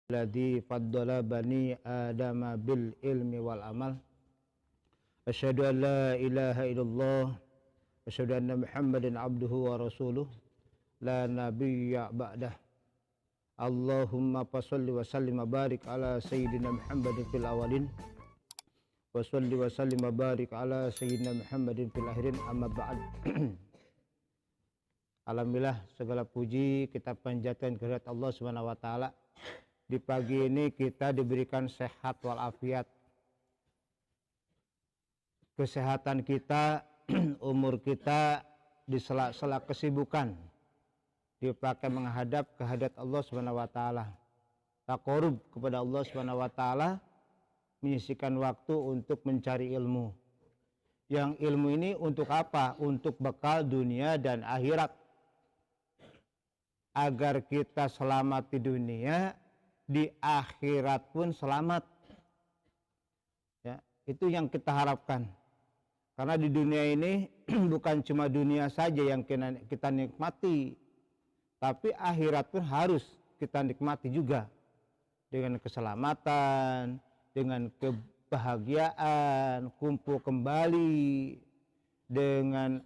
Alladzi faddala bani adama bil ilmi wal amal. Asyhadu an la ilaha illallah wa asyhadu anna Muhammadan abduhu wa rasuluh la nabiyya ba'dah. Allahumma fasholli wa sallim wa barik ala sayyidina Muhammadin fil awalin wa sholli wa sallim wa barik ala sayyidina Muhammadin fil akhirin, amma ba'd. Alhamdulillah, segala puji kita panjatkan kehadirat Allah Subhanahu wa taala. Di pagi ini kita diberikan sehat walafiat. Kesehatan kita, umur kita di sela-sela kesibukan dipakai menghadap kehadirat Allah Subhanahu wa taala. Taqarrub kepada Allah Subhanahu wa taala, menyisihkan waktu untuk mencari ilmu. Yang ilmu ini untuk apa? Untuk bekal dunia dan akhirat. Agar kita selamat di dunia, di akhirat pun selamat. Ya, itu yang kita harapkan. Karena di dunia ini bukan cuma dunia saja yang kita nikmati, tapi akhirat pun harus kita nikmati juga. Dengan keselamatan, dengan kebahagiaan, kumpul kembali dengan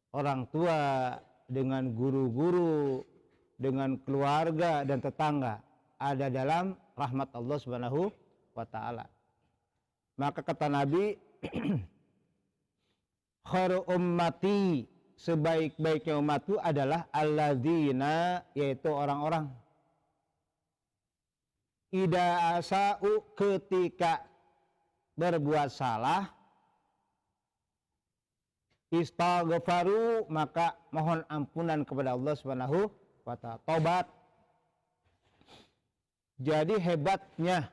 orang tua, dengan guru-guru, dengan keluarga dan tetangga, ada dalam rahmat Allah Subhanahu wa taala. Maka kata Nabi, khairu ummati, sebaik-baiknya umatku adalah alladzina, yaitu orang-orang idza asa'u, ketika berbuat salah, istaghfaru, maka mohon ampunan kepada Allah Subhanahu wa ta'ala, tobat. Jadi hebatnya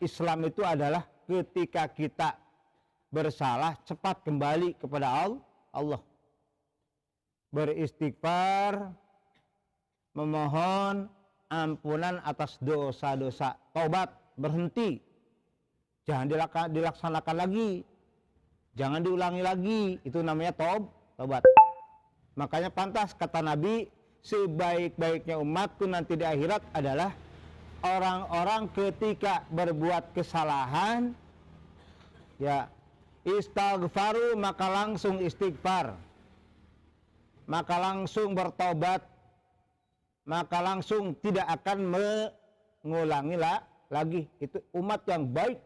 Islam itu adalah ketika kita bersalah cepat kembali kepada Allah, beristighfar, memohon ampunan atas dosa-dosa, tobat, berhenti, jangan dilaksanakan lagi, jangan diulangi lagi, itu namanya tobat. Makanya pantas kata Nabi, sebaik-baiknya umatku nanti di akhirat adalah orang-orang ketika berbuat kesalahan, ya, istaghfaru, maka langsung istighfar, maka langsung bertobat, maka langsung tidak akan mengulangi lagi. Itu umat yang baik,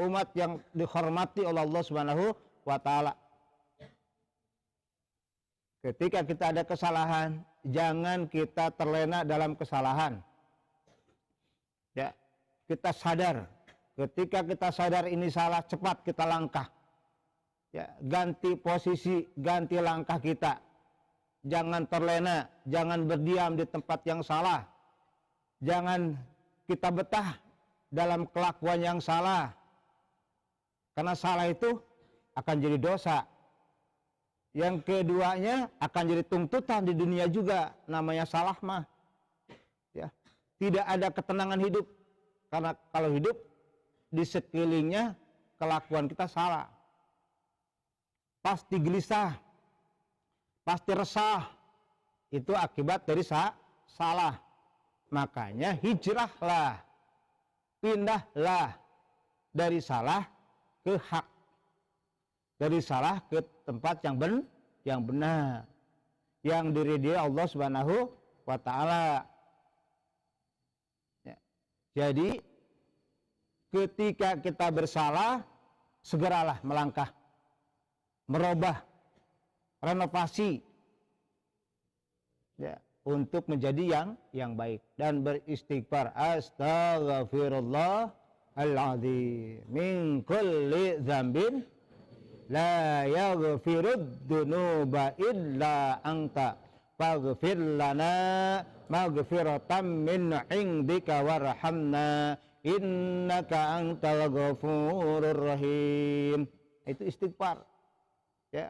umat yang dihormati oleh Allah Subhanahu wa taala. Ketika kita ada kesalahan, jangan kita terlena dalam kesalahan. Ya, kita sadar. Ketika kita sadar ini salah, cepat kita langkah. Ya, ganti posisi, ganti langkah kita. Jangan terlena, jangan berdiam di tempat yang salah. Jangan kita betah dalam kelakuan yang salah. Karena salah itu akan jadi dosa. Yang keduanya akan jadi tuntutan di dunia juga, namanya salah mah. Ya, tidak ada ketenangan hidup. Karena kalau hidup di sekelilingnya kelakuan kita salah, pasti gelisah, pasti resah. Itu akibat dari salah. Makanya hijrahlah, pindahlah dari salah ke hak, dari salah ke tempat yang benar, yang diridhai Allah Subhanahu wa taala. Ya. Jadi ketika kita bersalah, segeralah melangkah, merubah, renovasi, ya, untuk menjadi yang baik dan beristighfar, astaghfirullahaladzim min kulli dzambin la yaghfirud dunuba illa anta faghfir lana maghfiratan min indika warhamna innaka antal ghafurur rahim. Itu istighfar. Ya.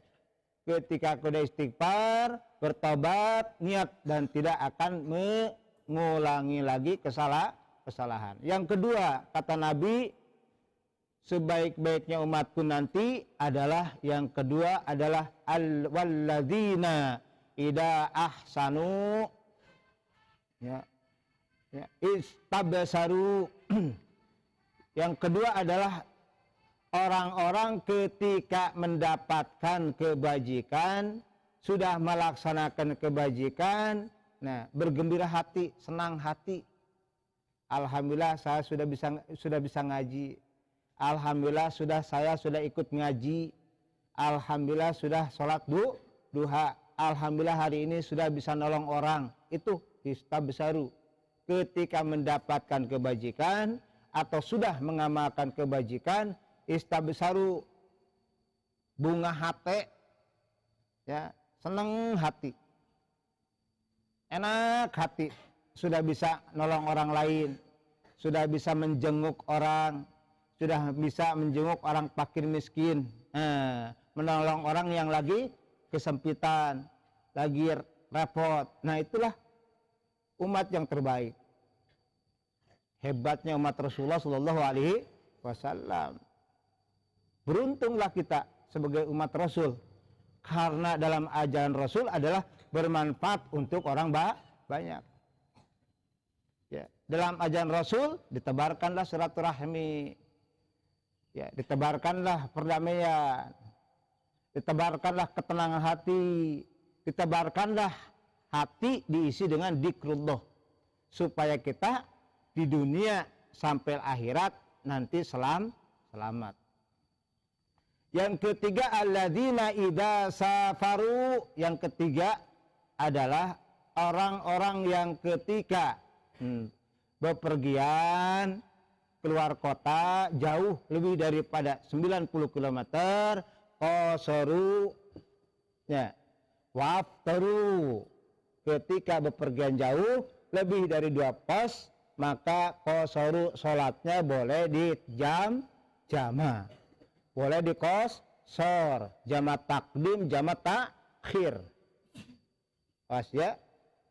Ketika sudah istighfar, bertobat, niat dan tidak akan mengulangi lagi kesalahan. Yang kedua, kata Nabi, sebaik-baiknya umatku nanti adalah, yang kedua adalah walladzina idza ahsanu Ya, ya. Istabasaru. Yang kedua adalah orang-orang ketika mendapatkan kebajikan, sudah melaksanakan kebajikan, nah bergembira hati, senang hati. Alhamdulillah saya sudah bisa ngaji. Alhamdulillah saya sudah ikut ngaji. Alhamdulillah sudah sholat duha. Alhamdulillah hari ini sudah bisa nolong orang. Itu istabsaru. Ketika mendapatkan kebajikan atau sudah mengamalkan kebajikan, istabsaru, bunga hati, ya, seneng hati, enak hati, sudah bisa nolong orang lain, sudah bisa menjenguk orang, sudah bisa menjenguk orang fakir miskin, menolong orang yang lagi kesempitan, lagi repot. Nah itulah umat yang terbaik. Hebatnya umat Rasulullah Shallallahu Alaihi Wasallam. Beruntunglah kita sebagai umat Rasul, karena dalam ajaran Rasul adalah bermanfaat untuk orang banyak. Ya, dalam ajaran Rasul ditebarkanlah silaturahmi, ya, ditebarkanlah perdamaian, ditebarkanlah ketenangan hati, ditebarkanlah hati diisi dengan dzikrullah, supaya kita di dunia sampai akhirat nanti selamat. Yang ketiga alladzina idza safaru, yang ketiga adalah orang-orang yang ketika bepergian keluar kota jauh lebih daripada 90 km, qasaru, ya, waftaru, ketika bepergian jauh lebih dari 2 pos, maka qasaru sholatnya boleh di jama, boleh di qasar, jama takdim, jama takhir. Pas ya,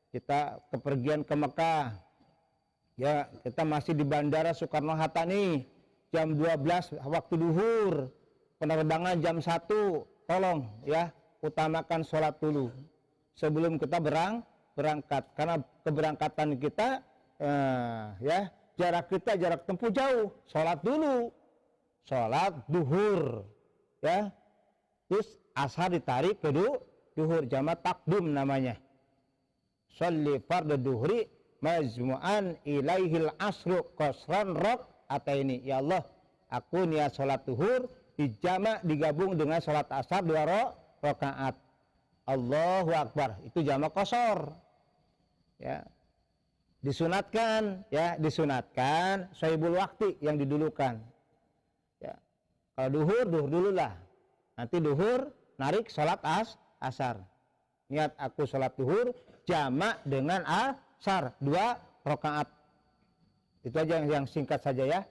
kita kepergian ke Mekah, ya, kita masih di Bandara Soekarno-Hatta nih, jam 12 waktu duhur, penerbangan jam 1, tolong ya utamakan sholat dulu sebelum kita berangkat, karena keberangkatan kita ya jarak tempuh jauh, sholat dulu, sholat duhur, ya, terus asar ditarik ke duhur, jama takdim namanya. Sholli fardhu duhri majmu'an ilaihil asru qasran rak'ataini. Ya Allah, aku niat sholat duhur dijamak, digabung dengan sholat asar 2 rakaat. Allahu Akbar, itu jamak qasar. Ya, disunatkan, ya, disunatkan sahibul waktu yang didulukan. Ya, kalau duhur dulu lah, nanti duhur narik sholat asar. Niat aku sholat duhur jamak dengan asar 2 rakaat. Itu aja yang singkat saja ya,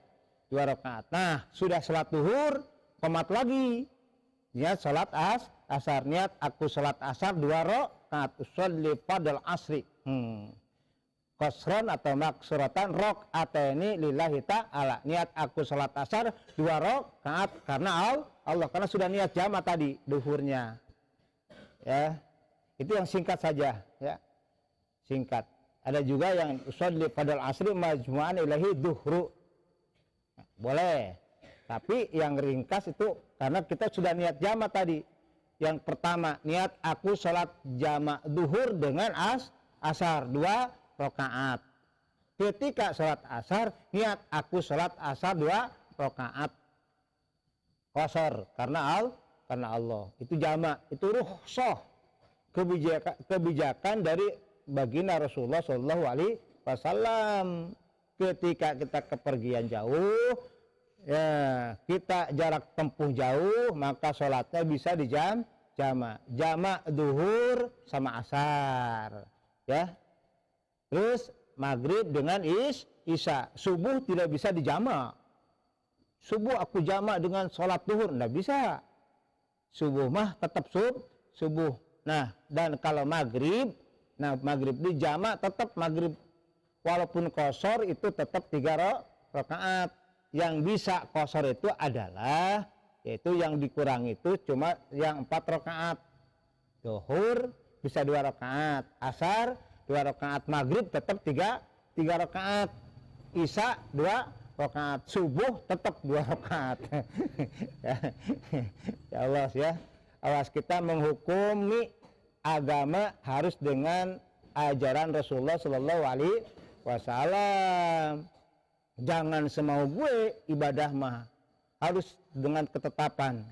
2 rakaat. Nah sudah sholat duhur, qomat lagi, niat sholat asar, niat aku sholat asar 2 rakaat, usolli fardal asri, qasran atau maksuratan rak'ataini lillahi ta'ala, niat aku sholat asar 2 rakaat karena Allah, karena sudah niat jamak tadi duhurnya. Ya, itu yang singkat saja ya, singkat. Ada juga yang usolli fardal asri majmu'an ilahi duhru, boleh, tapi yang ringkas itu karena kita sudah niat jamak tadi. Yang pertama, niat aku sholat jamak duhur dengan asar 2 rakaat. Ketika sholat asar, niat aku sholat asar 2 rakaat qasar karena Allah. Itu jamak, itu rukhsah, kebijakan dari baginda Rasulullah Shallallahu Alaihi Wasallam. Ketika kita kepergian jauh, ya, kita jarak tempuh jauh, maka sholatnya bisa jamak duhur sama asar, ya. Terus maghrib dengan isya. Subuh tidak bisa dijamak. Subuh aku jamak dengan sholat duhur, tidak bisa. Subuh mah tetap subuh. Nah, dan kalau maghrib, nah maghrib dijamak tetap maghrib, walaupun qasar itu tetap 3 rakaat. Yang bisa qasar itu adalah, yaitu yang dikurang itu cuma yang 4 rakaat. Duhur bisa 2 rakaat, asar 2 rakaat, maghrib tetap 3 rakaat, isya 2 rakaat, subuh tetap 2 rakaat. Ya Allah ya, awas kita menghukumi agama harus dengan ajaran Rasulullah Shallallahu Alaihi Wasallam. Jangan semau gue ibadah mah, harus dengan ketetapan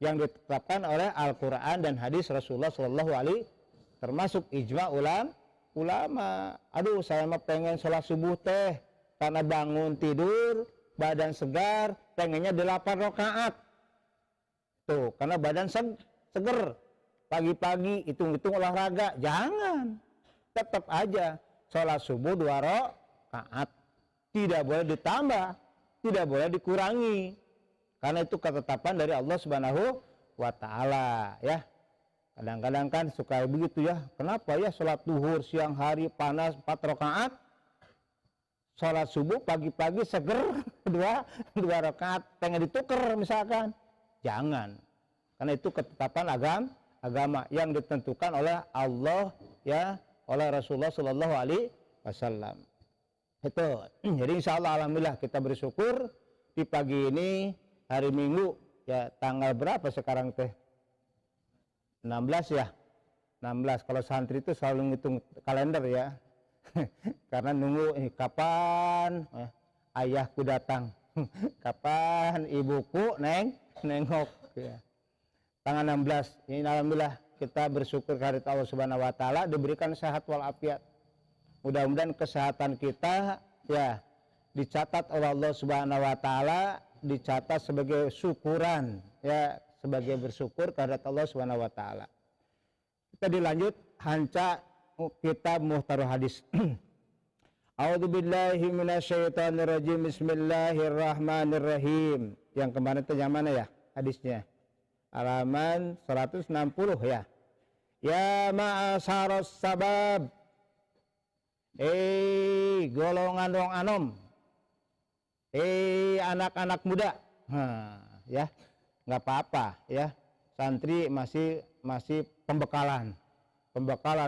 yang ditetapkan oleh Al-Quran dan hadis Rasulullah Shallallahu Alaihi, termasuk ijma ulama. Aduh, saya mah pengen sholat subuh teh karena bangun tidur badan segar, pengennya 8 rakaat tuh karena badan seger. Pagi-pagi hitung-hitung olahraga, jangan. Tetap aja sholat subuh 2 rakaat, tidak boleh ditambah, tidak boleh dikurangi, karena itu ketetapan dari Allah Subhanahu wa Ta'ala ya. Kadang-kadang kan suka begitu ya, kenapa ya sholat duhur siang hari panas 4 rakaat, sholat subuh pagi-pagi seger 2 rakaat pengen ditukar misalkan. Jangan, karena itu ketetapan agama yang ditentukan oleh Allah ya, oleh Rasulullah Shallallahu Alaihi Wasallam. Itu. Jadi insya Allah alhamdulillah kita bersyukur di pagi ini hari Minggu ya, tanggal berapa sekarang teh? 16 ya. 16. Kalau santri itu selalu ngitung kalender ya. Karena nunggu kapan ayahku datang. Kapan ibuku nengok ya. Tanggal 16. Ini alhamdulillah kita bersyukur kehadirat Allah Subhanahu wa Ta'ala diberikan sehat walafiat. Mudah-mudahan kesehatan kita ya dicatat oleh Allah Subhanahu wa Ta'ala, dicatat sebagai syukuran ya, sebagai bersyukur kehadirat Allah Subhanahu wa Ta'ala. Kita dilanjut hanca kitab Muhtarul Hadis. A'udzubillahi minasyaitonirrajim. Bismillahirrahmanirrahim. Yang kemarin itu yang mana ya hadisnya? Halaman 160 ya. Ya ma'asyaras sabab, golongan dong anom, anak-anak muda, ya nggak apa-apa ya, santri masih pembekalan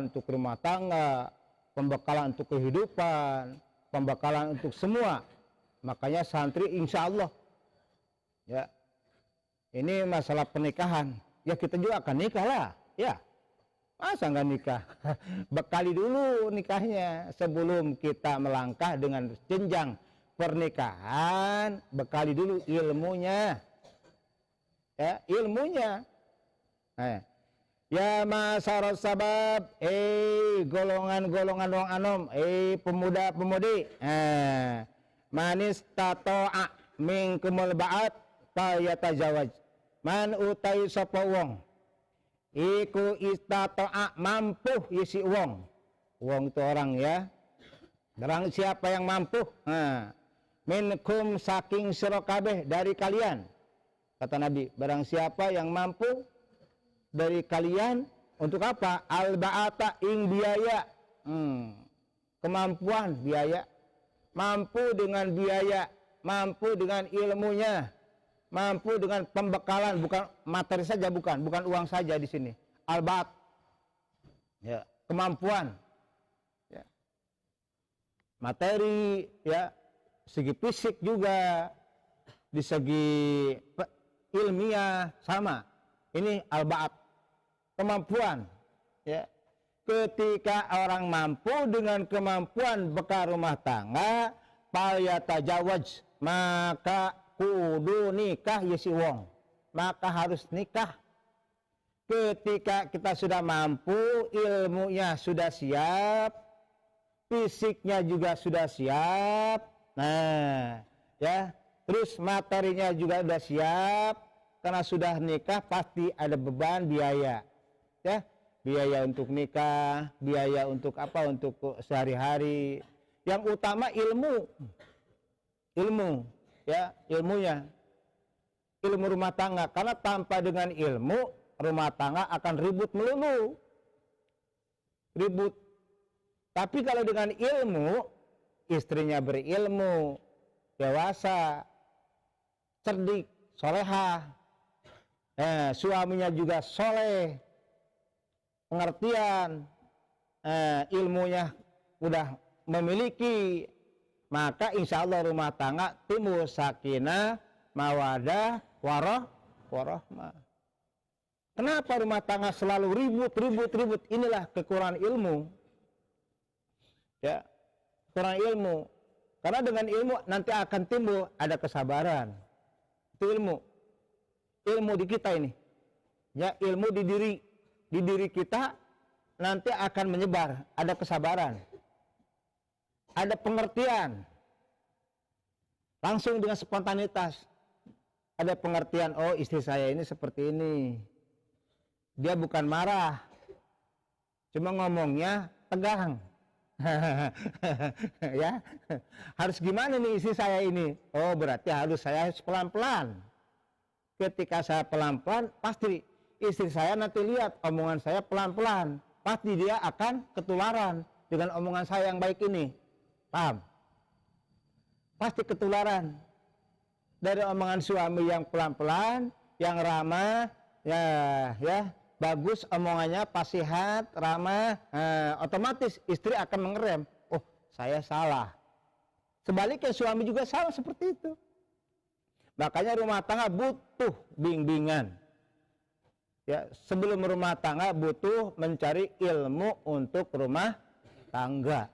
untuk rumah tangga, pembekalan untuk kehidupan, pembekalan untuk semua. Makanya santri insya Allah ya, ini masalah pernikahan ya, kita juga akan nikah lah ya. Masa nggak nikah? Bekali dulu nikahnya sebelum kita melangkah dengan jenjang pernikahan. Bekali dulu ilmunya, ya ilmunya. Ya masyarakat sabab, golongan-golongan wong anom, pemuda-pemudi, manis tatoa mingkumul ba'at fayatajawaj. Man utai sapa wong iku istato'a mampu isi wong itu orang ya, barang siapa yang mampu minkum saking sira kabeh dari kalian, kata Nabi, barang siapa yang mampu dari kalian untuk apa? Al-ba'ata ing biaya, kemampuan biaya, mampu dengan biaya, mampu dengan ilmunya, mampu dengan pembekalan, bukan materi saja, bukan uang saja di sini. Al-ba'at, ya, kemampuan, ya, materi, ya, segi fisik juga, di segi ilmiah sama. Ini al-ba'at, kemampuan, ya. Ketika orang mampu dengan kemampuan bekal rumah tangga, falyatajawaj, maka kudu nikah yesi wong, maka harus nikah. Ketika kita sudah mampu, ilmunya sudah siap, fisiknya juga sudah siap, nah ya, terus materinya juga sudah siap, karena sudah nikah pasti ada beban biaya ya, biaya untuk nikah, biaya untuk apa, untuk sehari-hari. Yang utama ilmu ya, ilmunya, ilmu rumah tangga, karena tanpa dengan ilmu rumah tangga akan ribut melulu, ribut. Tapi kalau dengan ilmu, istrinya berilmu, dewasa, cerdik, solehah, suaminya juga soleh, pengertian, ilmunya udah memiliki, maka insya Allah rumah tangga timbul sakinah, mawadah, warahmah. Kenapa rumah tangga selalu ribut? Inilah kekurangan ilmu. Ya, kekurangan ilmu. Karena dengan ilmu nanti akan timbul ada kesabaran. Itu ilmu. Ilmu di kita ini. Ya, ilmu di diri kita nanti akan menyebar, ada kesabaran. Ada pengertian. Langsung dengan spontanitas. Ada pengertian, oh istri saya ini seperti ini. Dia bukan marah, cuma ngomongnya tegang. Ya, harus gimana nih istri saya ini? Oh, berarti harus saya pelan-pelan. Ketika saya pelan-pelan, pasti istri saya nanti lihat omongan saya pelan-pelan. Pasti dia akan ketularan dengan omongan saya yang baik ini. Paham? Pasti ketularan dari omongan suami yang pelan-pelan, yang ramah, ya. Bagus omongannya, pasihat, ramah, otomatis istri akan mengerem. Oh, saya salah. Sebaliknya suami juga sama seperti itu. Makanya rumah tangga butuh bimbingan. Ya, sebelum rumah tangga butuh mencari ilmu untuk rumah tangga.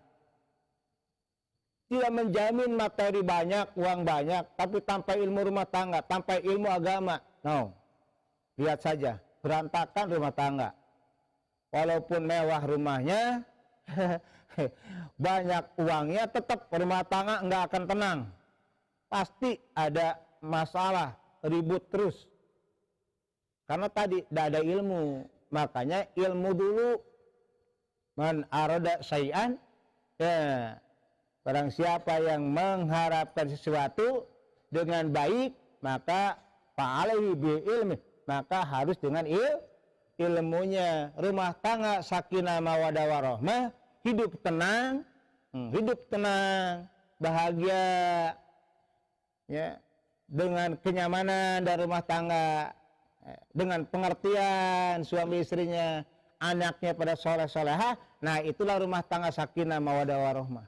Tidak menjamin materi banyak, uang banyak, tapi tanpa ilmu rumah tangga, tanpa ilmu agama, no. Lihat saja. Berantakan rumah tangga. Walaupun mewah rumahnya, banyak uangnya, tetap rumah tangga nggak akan tenang. Pasti ada masalah, ribut terus. Karena tadi tidak ada ilmu. Makanya ilmu dulu. Man arada syai'an, ya, barang siapa yang mengharapkan sesuatu dengan baik, maka fa'alaihi bi ilmi, maka harus dengan ilmunya. Rumah tangga sakinah mawadah warahmah, hidup tenang, bahagia, ya, dengan kenyamanan dari rumah tangga, dengan pengertian suami istrinya, anaknya pada soleh-solehah. Nah, itulah rumah tangga sakinah mawadah warahmah.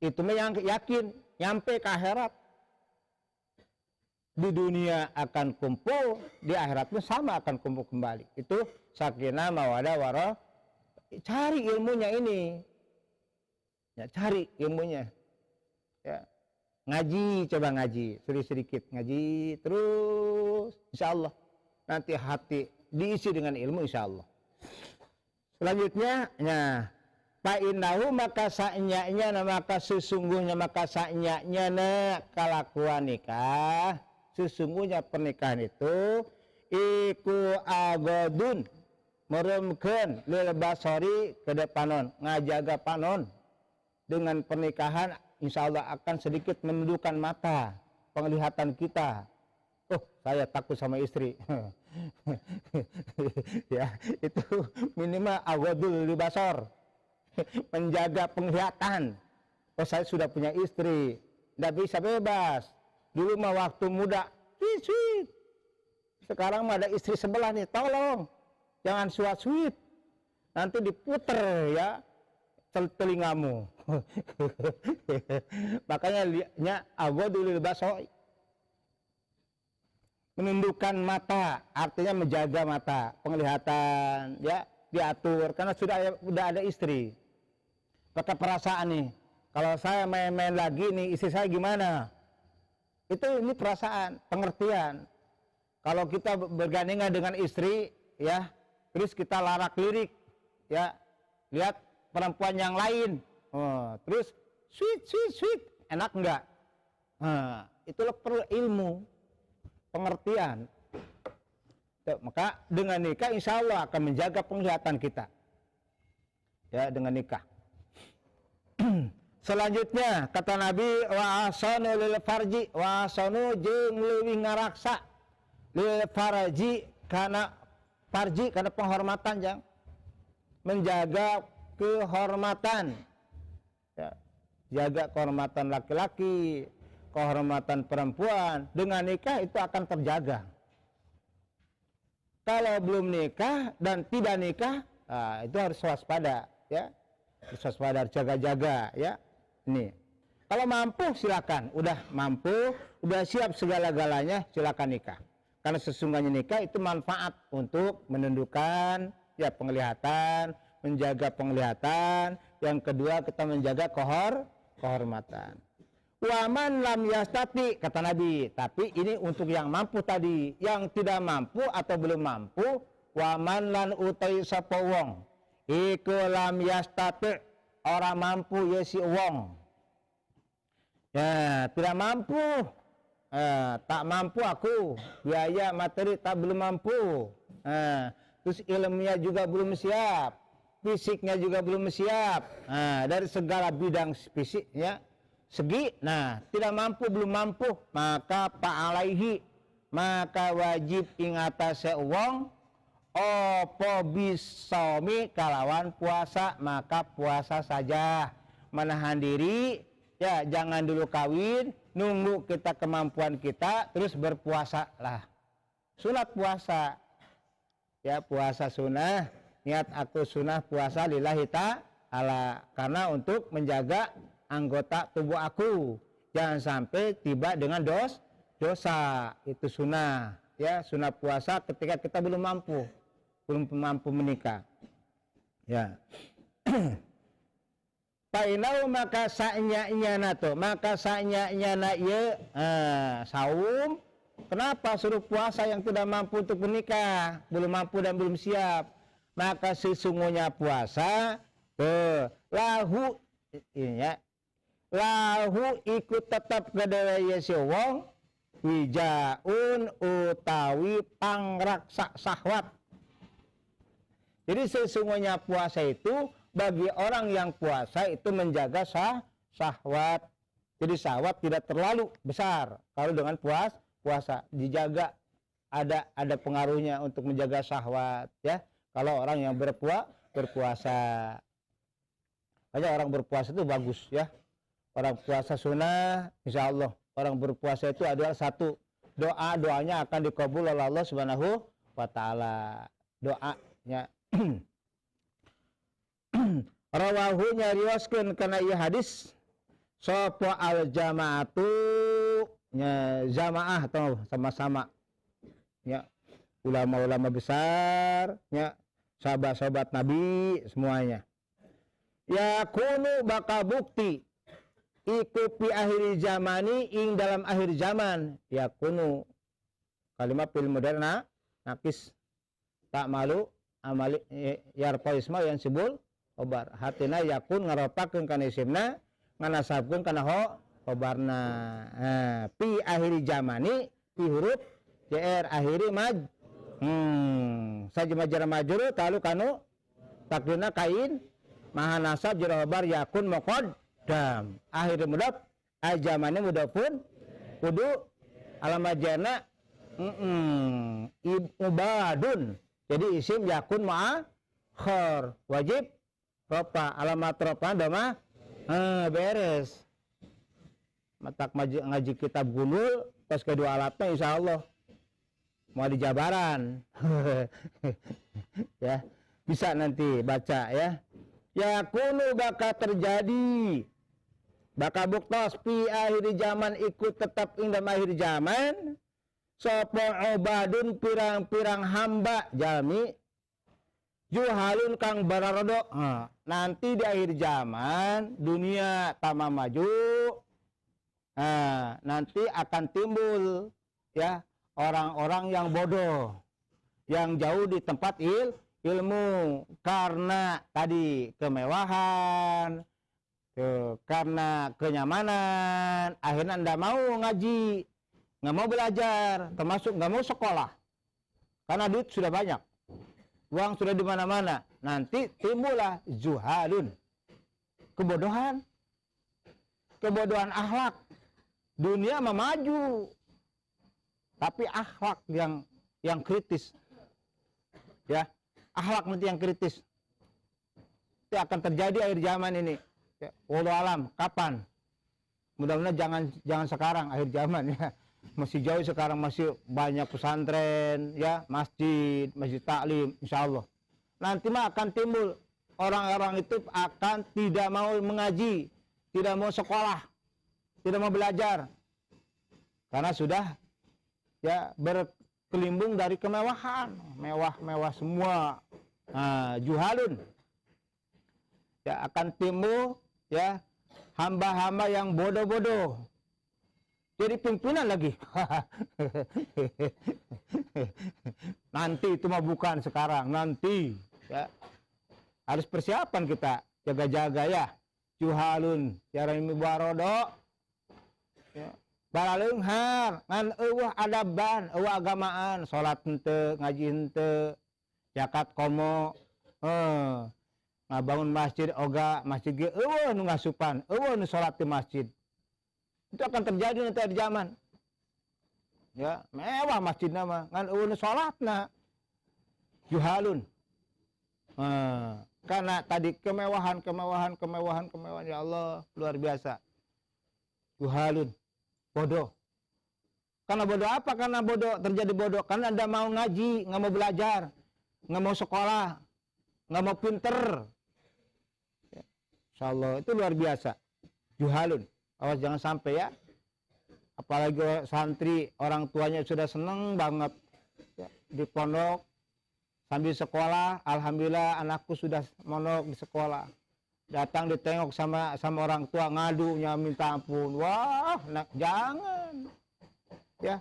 Itu yang yakin nyampe ke akhirat. Di dunia akan kumpul, di akhirat pun sama akan kumpul kembali. Itu sakinah mawadah warahmah. Cari ilmunya ini. Ya, cari ilmunya. Ya. Ngaji, coba ngaji, sedikit ngaji terus, insya Allah nanti hati diisi dengan ilmu, insya Allah. Selanjutnya, nah, fa'innahu maka sa'nya'nya, maka sesungguhnya, maka sa'nya'nya kelakuan nikah, sesungguhnya pernikahan itu iku agodun meremkeun lil basari kedepanon, ngajaga panon. Dengan pernikahan insya Allah akan sedikit menundukkan mata penglihatan kita. Oh, saya takut sama istri. Ya, itu minimal agodul lil basar, menjaga penglihatan. Oh, saya sudah punya istri, tidak bisa bebas. Dulu mah waktu muda, sweet. Sekarang mah ada istri sebelah nih, tolong jangan sweet. Nanti diputer ya telingamu. Makanya lihatnya agodul basar, menundukkan mata, artinya menjaga mata, penglihatan, ya diatur karena sudah ada istri. Pakai perasaan nih, kalau saya main-main lagi nih istri saya gimana? Ini perasaan, pengertian. Kalau kita bergandengan dengan istri, ya, terus kita larak-lirik, ya, lihat perempuan yang lain, terus sweet, enak enggak? Itulah perlu ilmu, pengertian. Maka dengan nikah insya Allah akan menjaga penglihatan kita, ya, dengan nikah. Selanjutnya kata Nabi, wa asanu lil farji, wa asanu jeung leuwih ngaraksa lil farji kana farji, karena penghormatan, jang, menjaga kehormatan, ya, jaga kehormatan laki-laki, kehormatan perempuan. Dengan nikah itu akan terjaga. Kalau belum nikah dan tidak nikah, Itu harus waspada, ya. Harus waspada, harus jaga-jaga, ya. Ini. Kalau mampu silakan, udah mampu, udah siap segala-galanya, silakan nikah. Karena sesungguhnya nikah itu manfaat untuk menundukkan ya penglihatan, menjaga penglihatan. Yang kedua kita menjaga kehormatan. Waman lam yastati, kata Nabi. Tapi ini untuk yang mampu tadi. Yang tidak mampu atau belum mampu, waman lan utai sapa wong iku lam yastati, orang mampu ya si wong. Ya, tidak mampu. Tak mampu aku, biaya materi tak belum mampu. Terus ilmunya juga belum siap, fisiknya juga belum siap. Dari segala bidang fisiknya segi, tidak mampu, belum mampu, maka alaihi, maka wajib ingatase wong opo bisomi kalawan puasa, maka puasa saja, menahan diri, ya jangan dulu kawin, nunggu kita kemampuan kita, terus berpuasa lah. Sunat puasa, ya puasa sunnah, niat aku sunnah puasa lillahi ta'ala, karena untuk menjaga anggota tubuh aku, jangan sampai tiba dengan dosa, itu sunnah, ya sunnah puasa ketika kita belum mampu menikah, ya. Painau maka sa'nya-nya saum. Kenapa suruh puasa yang tidak mampu untuk menikah, belum mampu dan belum siap? Maka sesungguhnya puasa lahu ikut tetap kedewaya si wong wijaun utawi pangraksa syahwat. Jadi sesungguhnya puasa itu bagi orang yang puasa itu menjaga syahwat. Jadi syahwat tidak terlalu besar. Kalau dengan puasa dijaga, ada pengaruhnya untuk menjaga syahwat, ya. Kalau orang yang berpuasa. Makanya orang berpuasa itu bagus, ya. Orang puasa sunnah, insya Allah orang berpuasa itu adalah satu doanya akan dikabul oleh Allah Subhanahu wa Ta'ala. Doanya. Rawahu nyarioskeun kana ieu hadis sapa al jamaatu nya jamaah atau sama-sama ya ulama-ulama besar ya sahabat-sahabat Nabi semuanya. Ya kunu baka bukti iku pi akhir zamani ing dalam akhir zaman, ya kunu kalimat fil moderna nakis tak malu amali yarpa isma yang sibul obar hatina yakun ngaropakeun kana isimna nganasabkeun kana obarna. Pi akhiri zamani pi huruf jr akhiri maj sajma jara majrur talu kanu takdina kain maha nasab jara obar yakun muqaddam akhir mudaf ajamani mudafun kudu alamajana ibadun. Jadi isim yakun ma'akhir wajib ropa, alamat ropa dama beres. Matak ngaji kitab gulul pas kedua alatnya insya Allah mau di Jabaran. Ya bisa nanti baca ya. Yakunu baka terjadi baka buktos pi akhir zaman ikut tetap ing dalam akhir zaman sapa ubadun pirang-pirang hamba jalmi juhalun kang bararodo. Nanti di akhir zaman dunia tamam maju, nanti akan timbul ya orang-orang yang bodoh yang jauh di tempat ilmu karena tadi kemewahan, karena kenyamanan, akhirnya anda mau ngaji, nggak mau belajar, termasuk nggak mau sekolah karena duit sudah banyak, uang sudah di mana-mana. Nanti timbullah zuhalun, kebodohan akhlak. Dunia memaju tapi akhlak yang kritis ya, akhlak nanti yang kritis itu akan terjadi akhir zaman ini ya. Wallahu alam kapan, mudah-mudahan jangan sekarang akhir zaman ya. Masih jauh sekarang, masih banyak pesantren ya, masjid taklim insya Allah. nanti mah akan timbul orang-orang itu akan tidak mau mengaji, tidak mau sekolah, tidak mau belajar, karena sudah ya berkelimbung dari kemewahan, mewah-mewah semua. Nah, juhalun, ya akan timbul ya hamba-hamba yang bodoh-bodoh, jadi pimpinan lagi. Nanti itu mah bukan sekarang, nanti ya harus persiapan kita, jaga-jaga ya. Juhalun cara ini barodo ya. Balalenghar ngan eueuh adaban, eueuh agamaan, salat henteu, ngaji henteu, zakat komo, ngabangun masjid oga, masjid ge eueuh nu ngasupan, eueuh nu salat di masjid. Itu akan terjadi nanti di zaman. Ya, mewah masjidna mah, ngan eueuh nu salatna. Juhalun. Karena tadi kemewahan ya Allah luar biasa. Juhalun, bodoh. Karena bodoh apa? Karena bodoh terjadi bodoh. Karena Anda mau ngaji, nggak mau belajar, nggak mau sekolah, nggak mau pinter. Ya, Insya Allah itu luar biasa. Juhalun. Awas jangan sampai ya. Apalagi santri orang tuanya sudah seneng banget ya, di pondok. Sambil sekolah, alhamdulillah anakku sudah mondok di sekolah. Datang ditengok sama orang tua, ngadunya minta ampun. Wah, jangan. Ya,